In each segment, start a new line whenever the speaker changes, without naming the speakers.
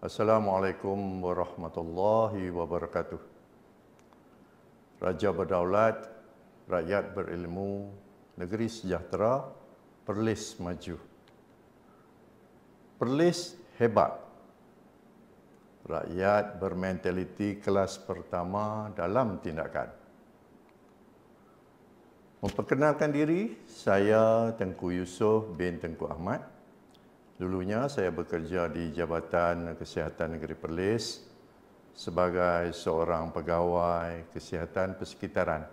Assalamualaikum warahmatullahi wabarakatuh. Raja berdaulat, rakyat berilmu, negeri sejahtera, Perlis maju. Perlis hebat. Rakyat bermentaliti kelas pertama dalam tindakan. Memperkenalkan diri, saya Tengku Yusof bin Tengku Ahmad. Dulunya saya bekerja di Jabatan Kesihatan Negeri Perlis sebagai seorang pegawai kesihatan persekitaran.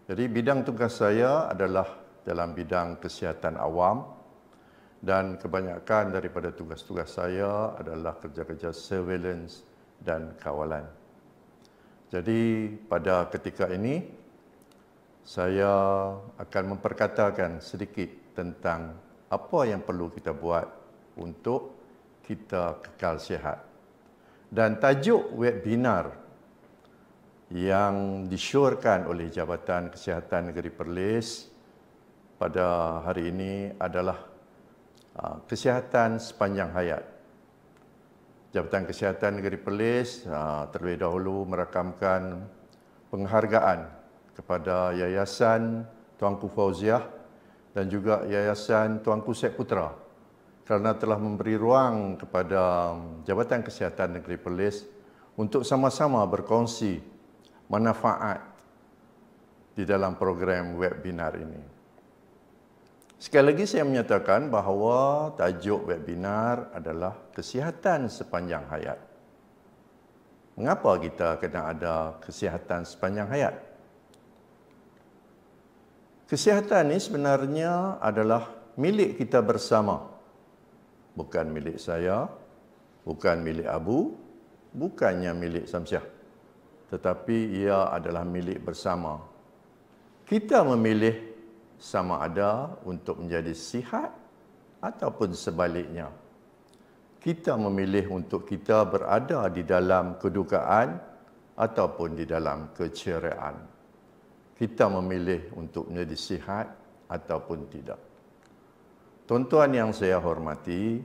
Jadi bidang tugas saya adalah dalam bidang kesihatan awam dan kebanyakan daripada tugas-tugas saya adalah kerja-kerja surveillance dan kawalan. Jadi pada ketika ini saya akan memperkatakan sedikit tentang apa yang perlu kita buat untuk kita kekal sihat. Dan tajuk webinar yang disyorkan oleh Jabatan Kesihatan Negeri Perlis pada hari ini adalah kesihatan sepanjang hayat. Jabatan Kesihatan Negeri Perlis terlebih dahulu merakamkan penghargaan kepada Yayasan Tuanku Fauziah dan juga Yayasan Tuanku Syed Putra kerana telah memberi ruang kepada Jabatan Kesihatan Negeri Perlis untuk sama-sama berkongsi manfaat di dalam program webinar ini. Sekali lagi saya menyatakan bahawa tajuk webinar adalah kesihatan sepanjang hayat. Mengapa kita kena ada kesihatan sepanjang hayat? Kesihatan ini sebenarnya adalah milik kita bersama. Bukan milik saya, bukan milik Abu, bukannya milik Samsiah. Tetapi ia adalah milik bersama. Kita memilih sama ada untuk menjadi sihat ataupun sebaliknya. Kita memilih untuk kita berada di dalam kedukaan ataupun di dalam keceriaan. Kita memilih untuk menjadi sihat ataupun tidak. Tuan-tuan yang saya hormati,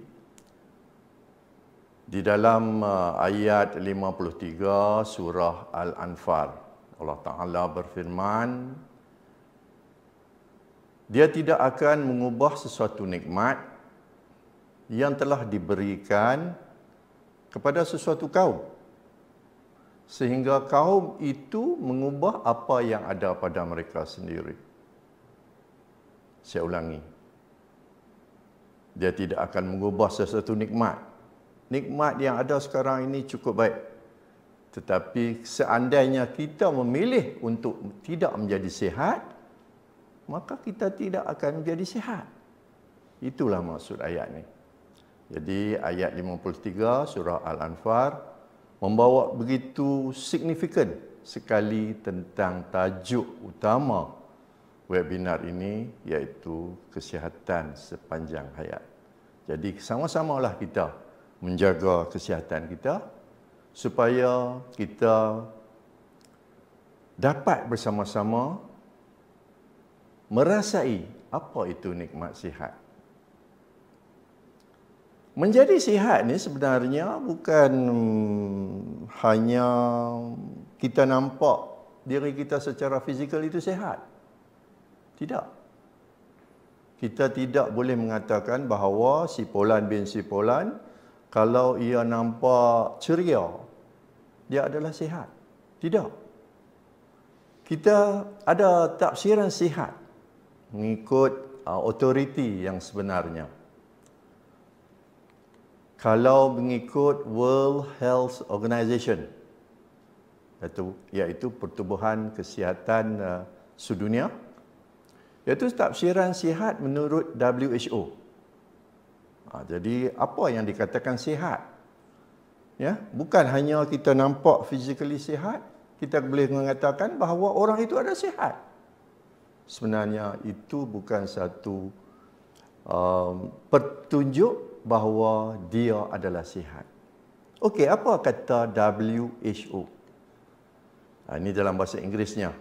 di dalam ayat 53 surah Al-Anfal, Allah Ta'ala berfirman, Dia tidak akan mengubah sesuatu nikmat yang telah diberikan kepada sesuatu kaum, sehingga kaum itu mengubah apa yang ada pada mereka sendiri. Saya ulangi. Dia tidak akan mengubah sesuatu nikmat. Nikmat yang ada sekarang ini cukup baik. Tetapi seandainya kita memilih untuk tidak menjadi sihat, maka kita tidak akan menjadi sihat. Itulah maksud ayat ini. Jadi ayat 53 surah Al-Anfal membawa begitu signifikan sekali tentang tajuk utama webinar ini, iaitu kesihatan sepanjang hayat. Jadi sama-samalah kita menjaga kesihatan kita supaya kita dapat bersama-sama merasai apa itu nikmat sihat. Menjadi sihat ni sebenarnya bukan hanya kita nampak diri kita secara fizikal itu sihat. Tidak. Kita tidak boleh mengatakan bahawa si Polan bin si Polan, kalau ia nampak ceria, dia adalah sihat. Tidak. Kita ada tafsiran sihat mengikut autoriti yang sebenarnya. Kalau mengikut World Health Organization, iaitu Pertubuhan Kesihatan Sedunia, iaitu tafsiran sihat menurut WHO. Jadi apa yang dikatakan sihat? Ya, bukan hanya kita nampak physically sihat, kita boleh mengatakan bahawa orang itu ada sihat. Sebenarnya itu bukan satu petunjuk bahawa dia adalah sihat. Okey, apa kata WHO? Ini dalam bahasa Inggerisnya.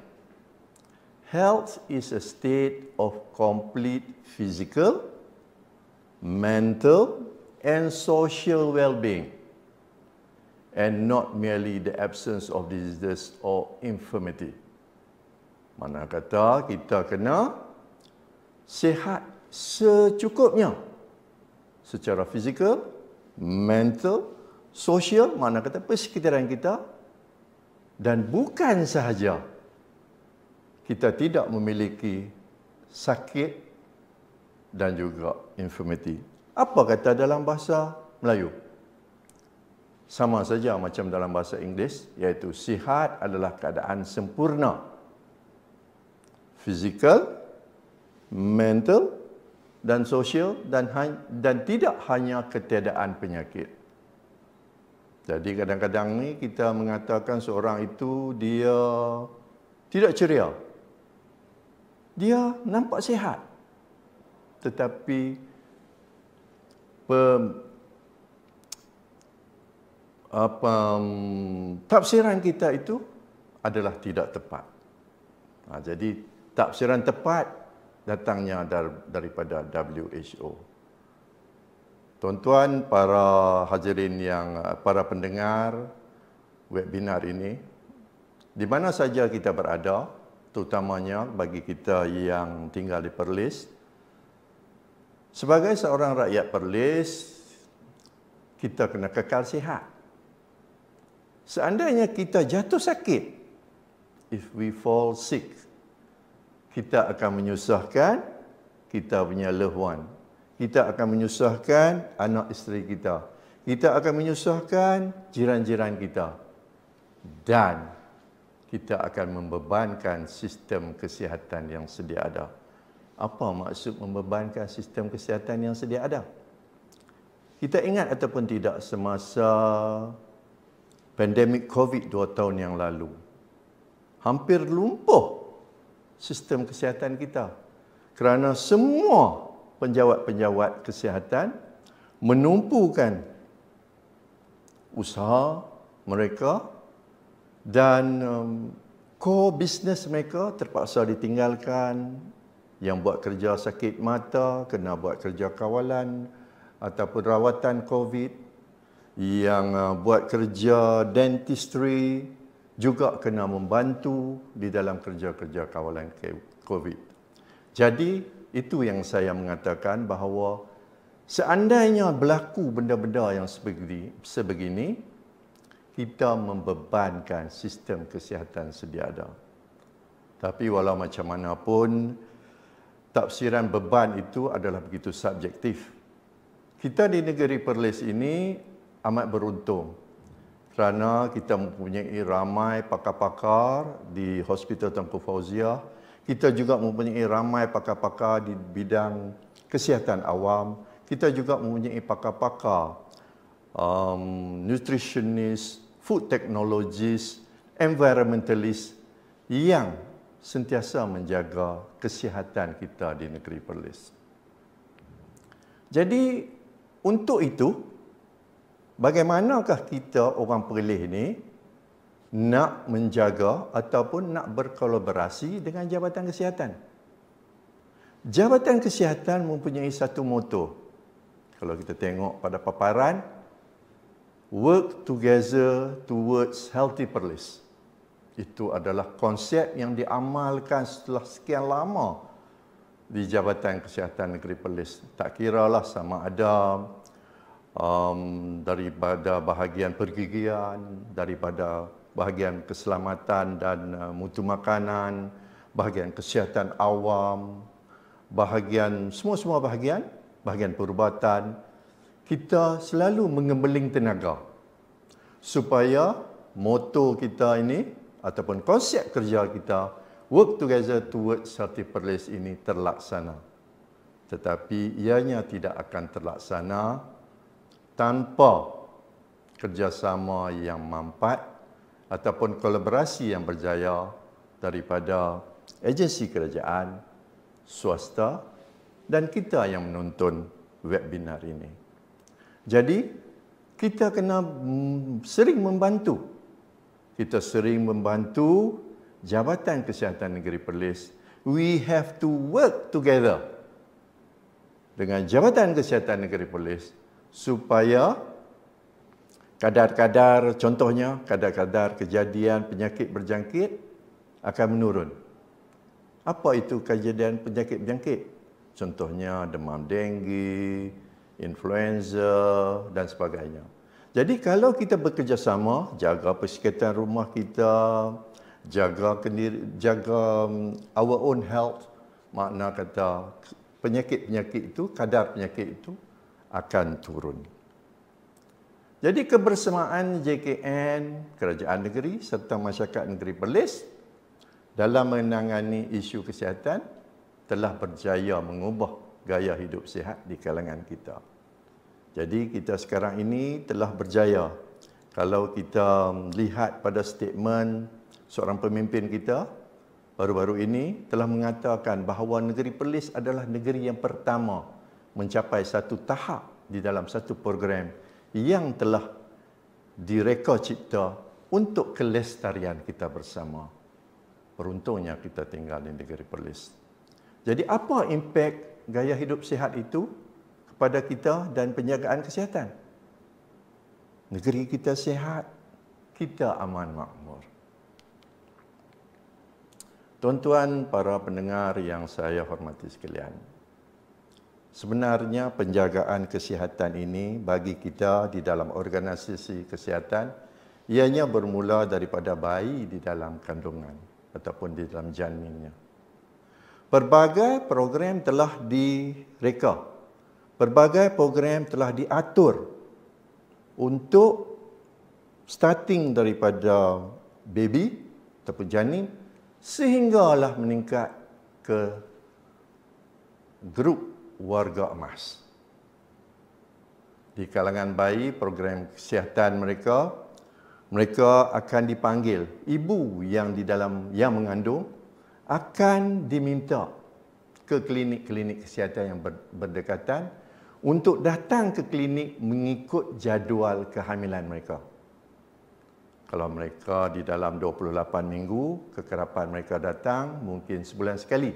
Health is a state of complete physical, mental and social well-being, and not merely the absence of diseases or infirmity. Mana kata kita kena sihat secukupnya secara fizikal, mental, sosial, mana kata persekitaran kita, dan bukan sahaja kita tidak memiliki sakit dan juga infirmity. Apa kata dalam bahasa Melayu? Sama saja macam dalam bahasa Inggeris, iaitu sihat adalah keadaan sempurna. Fizikal, mental dan sosial, dan tidak hanya ketiadaan penyakit. Jadi kadang-kadang ni kita mengatakan seorang itu dia tidak ceria. Dia nampak sihat. Tetapi tafsiran kita itu adalah tidak tepat. Jadi tafsiran tepat datangnya daripada WHO. Tuan-tuan, para hadirin para pendengar webinar ini, di mana saja kita berada, terutamanya bagi kita yang tinggal di Perlis, sebagai seorang rakyat Perlis, kita kena kekal sihat. Seandainya kita jatuh sakit, if we fall sick, kita akan menyusahkan kita punya loved one. Kita akan menyusahkan anak isteri kita. Kita akan menyusahkan jiran-jiran kita. Dan kita akan membebankan sistem kesihatan yang sedia ada. Apa maksud membebankan sistem kesihatan yang sedia ada? Kita ingat ataupun tidak semasa pandemik COVID 2 tahun yang lalu, hampir lumpuh sistem kesihatan kita. Kerana semua penjawat-penjawat kesihatan menumpukan usaha mereka dan core business mereka terpaksa ditinggalkan. Yang buat kerja sakit mata kena buat kerja kawalan ataupun rawatan COVID. Yang buat kerja dentistry juga kena membantu di dalam kerja-kerja kawalan COVID. Jadi itu yang saya mengatakan bahawa seandainya berlaku benda-benda yang sebegini, kita membebankan sistem kesihatan sedia ada. Tapi walau macam mana pun, tafsiran beban itu adalah begitu subjektif. Kita di negeri Perlis ini amat beruntung kerana kita mempunyai ramai pakar-pakar di Hospital Tunku Fauziah. Kita juga mempunyai ramai pakar-pakar di bidang kesihatan awam. Kita juga mempunyai pakar-pakar nutritionist, food technologist, environmentalist yang sentiasa menjaga kesihatan kita di negeri Perlis. Jadi untuk itu, bagaimanakah kita orang Perlis ini nak menjaga ataupun nak berkolaborasi dengan Jabatan Kesihatan? Jabatan Kesihatan mempunyai satu motto. Kalau kita tengok pada paparan, work together towards healthy Perlis. Itu adalah konsep yang diamalkan setelah sekian lama di Jabatan Kesihatan Negeri Perlis. Tak kiralah sama ada daripada bahagian pergigian, daripada bahagian keselamatan dan mutu makanan, bahagian kesihatan awam, bahagian semua bahagian perubatan, kita selalu mengembeling tenaga supaya motto kita ini ataupun konsep kerja kita, work together towards healthy Perlis ini terlaksana. Tetapi ianya tidak akan terlaksana tanpa kerjasama yang mampat ataupun kolaborasi yang berjaya daripada agensi kerajaan, swasta dan kita yang menonton webinar ini. Jadi, kita kena sering membantu. Kita sering membantu Jabatan Kesihatan Negeri Perlis. We have to work together dengan Jabatan Kesihatan Negeri Perlis supaya kadar-kadar, contohnya kadar-kadar kejadian penyakit berjangkit akan menurun. Apa itu kejadian penyakit berjangkit? Contohnya demam denggi, influenza dan sebagainya. Jadi kalau kita bekerjasama, jaga persekitaran rumah kita, jaga our own health, makna kata penyakit-penyakit itu, kadar penyakit itu akan turun. Jadi kebersamaan JKN, kerajaan negeri serta masyarakat negeri Perlis dalam menangani isu kesihatan telah berjaya mengubah gaya hidup sihat di kalangan kita. Jadi kita sekarang ini telah berjaya. Kalau kita lihat pada statement seorang pemimpin kita baru-baru ini telah mengatakan bahawa negeri Perlis adalah negeri yang pertama mencapai satu tahap di dalam satu program yang telah direka cipta untuk kelestarian kita bersama. Beruntungnya kita tinggal di negeri Perlis. Jadi apa impak gaya hidup sihat itu kepada kita dan penjagaan kesihatan? Negeri kita sihat, kita aman makmur. Tuan-tuan, para pendengar yang saya hormati sekalian, sebenarnya penjagaan kesihatan ini bagi kita di dalam organisasi kesihatan, ianya bermula daripada bayi di dalam kandungan ataupun di dalam janinnya. Pelbagai program telah direka. Pelbagai program telah diatur untuk starting daripada baby ataupun janin sehinggalah meningkat ke grup warga emas. Di kalangan bayi, program kesihatan mereka akan dipanggil, ibu yang mengandung akan diminta ke klinik-klinik kesihatan yang berdekatan untuk datang ke klinik mengikut jadual kehamilan mereka. Kalau mereka di dalam 28 minggu, kekerapan mereka datang mungkin sebulan sekali.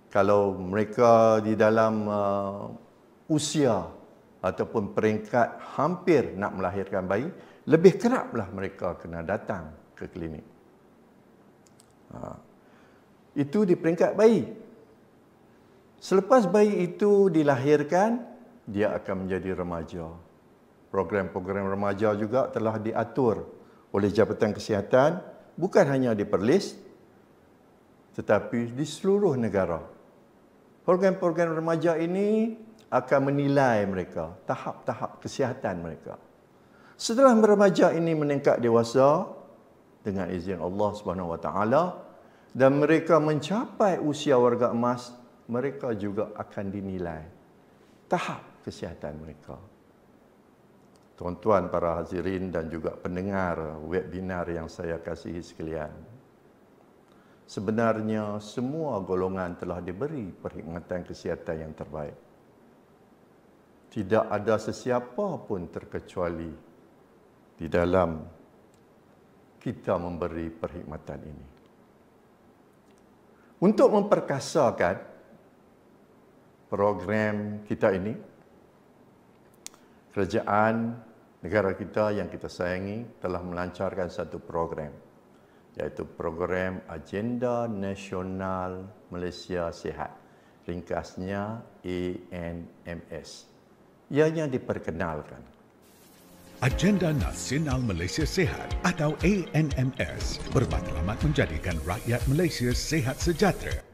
Kalau mereka di dalam usia ataupun peringkat hampir nak melahirkan bayi, lebih keraplah mereka kena datang ke klinik. Itu di peringkat bayi. Selepas bayi itu dilahirkan, dia akan menjadi remaja. Program-program remaja juga telah diatur oleh Jabatan Kesihatan, bukan hanya di Perlis, tetapi di seluruh negara. Program-program remaja ini akan menilai mereka, tahap-tahap kesihatan mereka. Setelah remaja ini meningkat dewasa, dengan izin Allah SWT, dan mereka mencapai usia warga emas, mereka juga akan dinilai tahap kesihatan mereka. Tuan-tuan, para hadirin dan juga pendengar webinar yang saya kasihi sekalian, sebenarnya semua golongan telah diberi perkhidmatan kesihatan yang terbaik. Tidak ada sesiapa pun terkecuali di dalam kita memberi perkhidmatan ini. Untuk memperkasakan program kita ini, kerajaan negara kita yang kita sayangi telah melancarkan satu program, iaitu program Agenda Nasional Malaysia Sihat, ringkasnya ANMS. Ianya diperkenalkan.
Agenda Nasional Malaysia Sihat atau ANMS bermatlamat menjadikan rakyat Malaysia sihat sejahtera.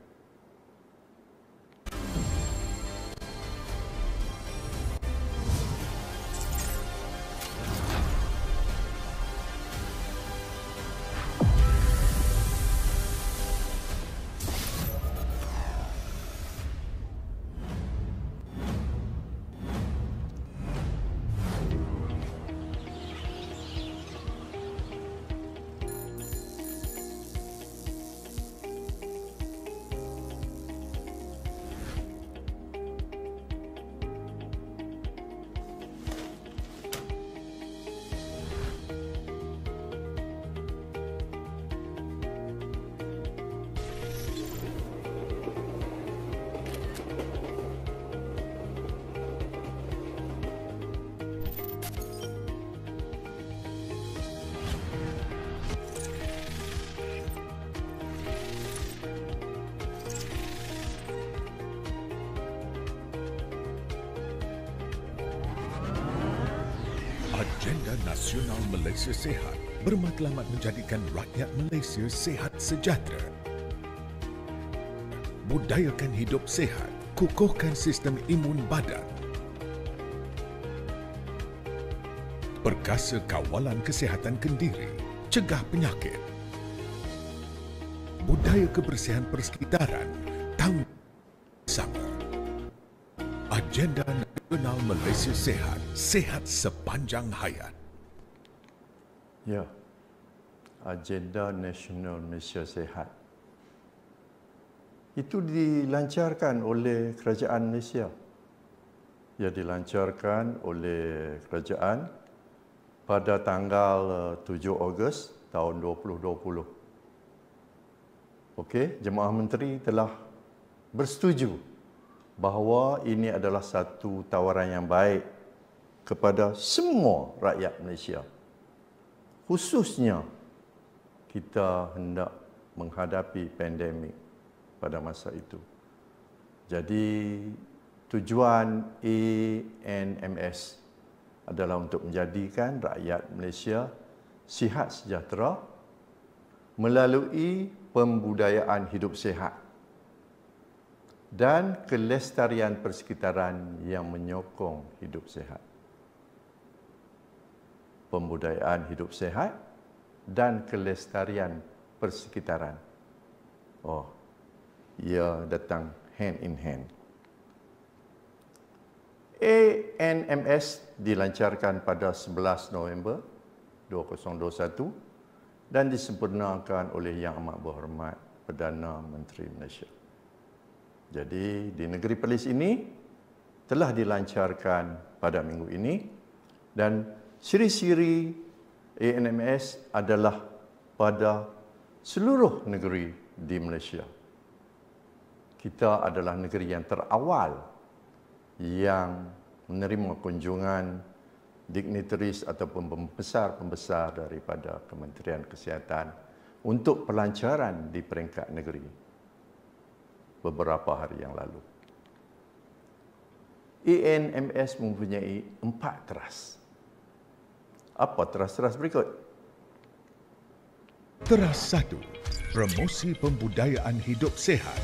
Agenda Nasional Malaysia Sihat bermatlamat menjadikan rakyat Malaysia sihat sejahtera. Budayakan hidup sihat, kukuhkan sistem imun badan. Perkasa kawalan kesihatan kendiri, cegah penyakit. Budaya kebersihan persekitaran, tanggung sama. Agenda Nasional Malaysia Sihat, sihat sepanjang hayat.
Ya, Agenda Nasional Malaysia Sihat itu dilancarkan oleh Kerajaan Malaysia. Ia dilancarkan oleh kerajaan pada tanggal 7 Ogos tahun 2020. Okey, Jemaah Menteri telah bersetuju bahawa ini adalah satu tawaran yang baik kepada semua rakyat Malaysia. Khususnya kita hendak menghadapi pandemik pada masa itu. Jadi tujuan ANMS adalah untuk menjadikan rakyat Malaysia sihat sejahtera melalui pembudayaan hidup sihat dan kelestarian persekitaran yang menyokong hidup sihat. Pembudayaan hidup sihat dan kelestarian persekitaran. Oh, ia datang hand in hand. ANMS dilancarkan pada 11 November 2021 dan disempurnakan oleh Yang Amat Berhormat Perdana Menteri Malaysia. Jadi di negeri Perlis ini telah dilancarkan pada minggu ini dan ciri-ciri ANMS adalah pada seluruh negeri di Malaysia. Kita adalah negeri yang terawal yang menerima kunjungan dignitaries ataupun pembesar-pembesar daripada Kementerian Kesihatan untuk pelancaran di peringkat negeri beberapa hari yang lalu. ANMS mempunyai 4 teras. Apa teras-teras berikut?
Teras 1. Promosi pembudayaan hidup sihat.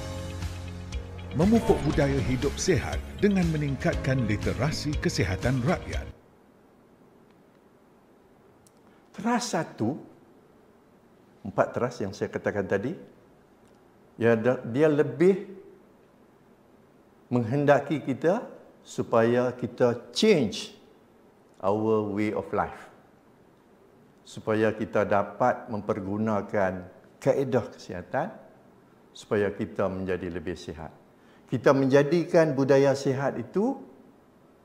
Memupuk budaya hidup sihat dengan meningkatkan literasi kesihatan rakyat.
Teras 1, 4 teras yang saya katakan tadi, dia lebih menghendaki kita supaya kita change our way of life. Supaya kita dapat mempergunakan kaedah kesihatan supaya kita menjadi lebih sihat. Kita menjadikan budaya sihat itu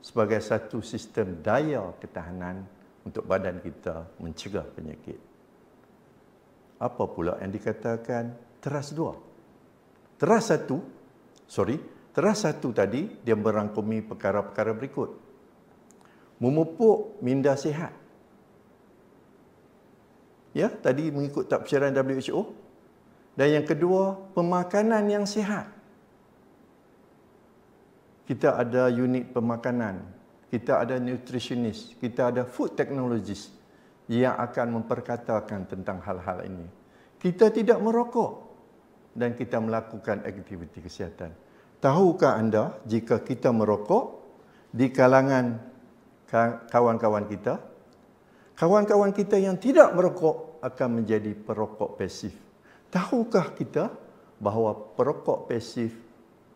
sebagai satu sistem daya ketahanan untuk badan kita mencegah penyakit. Apa pula yang dikatakan teras 2? Teras 1 tadi dia merangkumi perkara-perkara berikut. Memupuk minda sihat. Ya, tadi mengikut tafsiran WHO. Dan yang kedua, pemakanan yang sihat. Kita ada unit pemakanan, kita ada nutritionist, kita ada food technologist yang akan memperkatakan tentang hal-hal ini. Kita tidak merokok dan kita melakukan aktiviti kesihatan. Tahukah anda jika kita merokok di kalangan kawan-kawan kita yang tidak merokok akan menjadi perokok pasif. Tahukah kita bahawa perokok pasif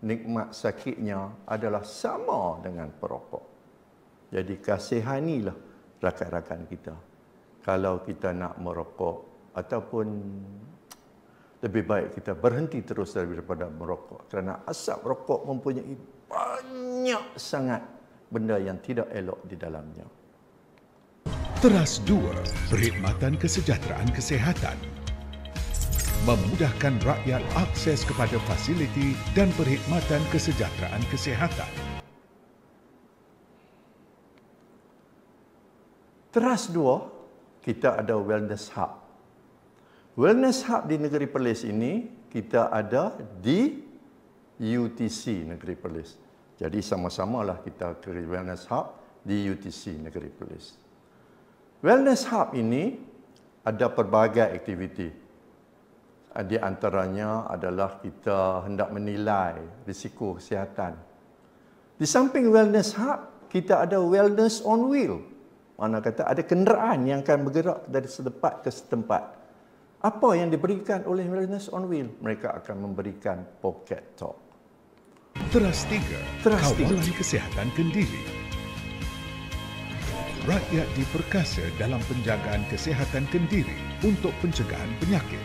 nikmat sakitnya adalah sama dengan perokok. Jadi kasihanilah rakan-rakan kita. Kalau kita nak merokok ataupun lebih baik kita berhenti terus daripada merokok. Kerana asap rokok mempunyai banyak sangat benda yang tidak elok di dalamnya.
Teras 2. Perkhidmatan kesejahteraan kesihatan. Memudahkan rakyat akses kepada fasiliti dan perkhidmatan kesejahteraan kesihatan.
Teras 2, kita ada Wellness Hub. Wellness Hub di Negeri Perlis ini, kita ada di UTC Negeri Perlis. Jadi sama-samalah kita ke Wellness Hub di UTC Negeri Perlis. Wellness Hub ini ada pelbagai aktiviti. Di antaranya adalah kita hendak menilai risiko kesihatan. Di samping Wellness Hub, kita ada Wellness on Wheel. Mana kata ada kenderaan yang akan bergerak dari setempat ke setempat. Apa yang diberikan oleh Wellness on Wheel? Mereka akan memberikan pocket talk.
Teras 3, kawalan kesihatan Kendiri. Rakyat diperkasa dalam penjagaan kesihatan Kendiri untuk pencegahan penyakit.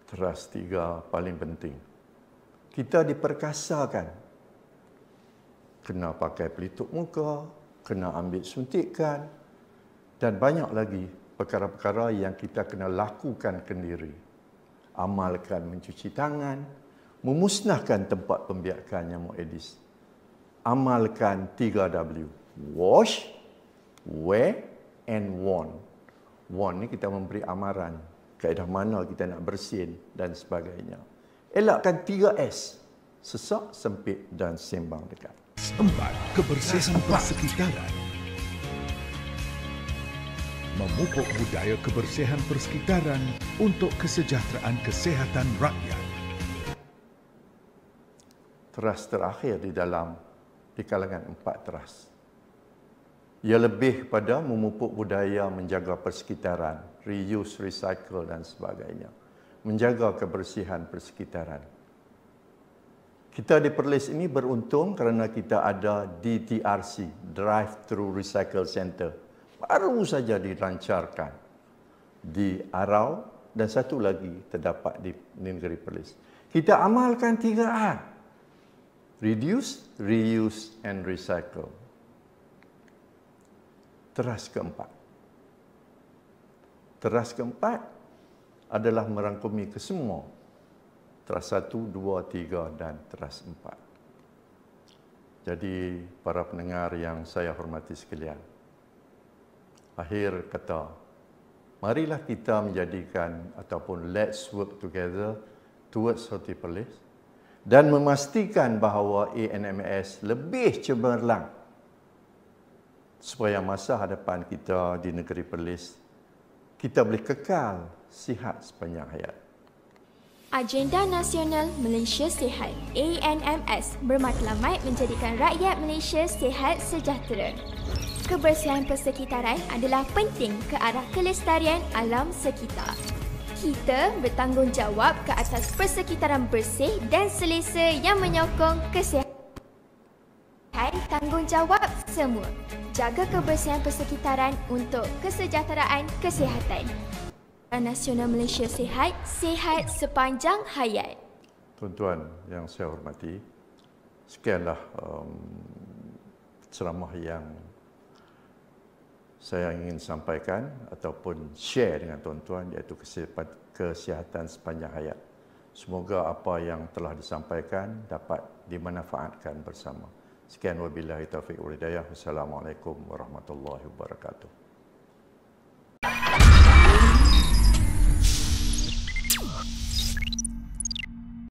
Teras 3 paling penting. Kita diperkasakan. Kena pakai pelitup muka, kena ambil suntikan dan banyak lagi perkara-perkara yang kita kena lakukan kendiri. Amalkan mencuci tangan, memusnahkan tempat pembiakan nyamuk Aedes. Amalkan 3W. Wash, wear and warn. Warn ni kita memberi amaran. Kaedah mana kita nak bersin dan sebagainya. Elakkan 3S. Sesak, sempit dan sembang dekat.
4. Kebersihan persekitaran. Memupuk budaya kebersihan persekitaran untuk kesejahteraan kesihatan rakyat.
Teras terakhir di kalangan 4 teras. Ia lebih pada memupuk budaya menjaga persekitaran, reuse, recycle dan sebagainya. Menjaga kebersihan persekitaran. Kita di Perlis ini beruntung kerana kita ada DTRC, Drive-Thru Recycle Center. Baru saja dilancarkan di Arau dan satu lagi terdapat di negeri Perlis. Kita amalkan 3R. Reduce, reuse and recycle. Teras keempat. Teras keempat adalah merangkumi kesemua. Teras 1, 2, 3 dan teras 4. Jadi para pendengar yang saya hormati sekalian. Akhir kata, marilah kita menjadikan ataupun let's work together towards Healthy Perlis dan memastikan bahawa ANMS lebih cemerlang supaya masa hadapan kita di negeri Perlis kita boleh kekal sihat sepanjang hayat.
Agenda Nasional Malaysia Sihat ANMS bermatlamat menjadikan rakyat Malaysia sihat sejahtera. Kebersihan persekitaran adalah penting ke arah kelestarian alam sekitar. Kita bertanggungjawab ke atas persekitaran bersih dan selesa yang menyokong kesihatan. Tanggungjawab semua. Jaga kebersihan persekitaran untuk kesejahteraan kesihatan. Nasional Malaysia Sihat, sihat sepanjang hayat.
Tuan-tuan yang saya hormati, sekianlah ceramah yang saya ingin sampaikan ataupun share dengan tuan-tuan, iaitu kesihatan sepanjang hayat. Semoga apa yang telah disampaikan dapat dimanfaatkan bersama. Sekian wabillahi taufiq wal hidayah. Wassalamualaikum warahmatullahi wabarakatuh.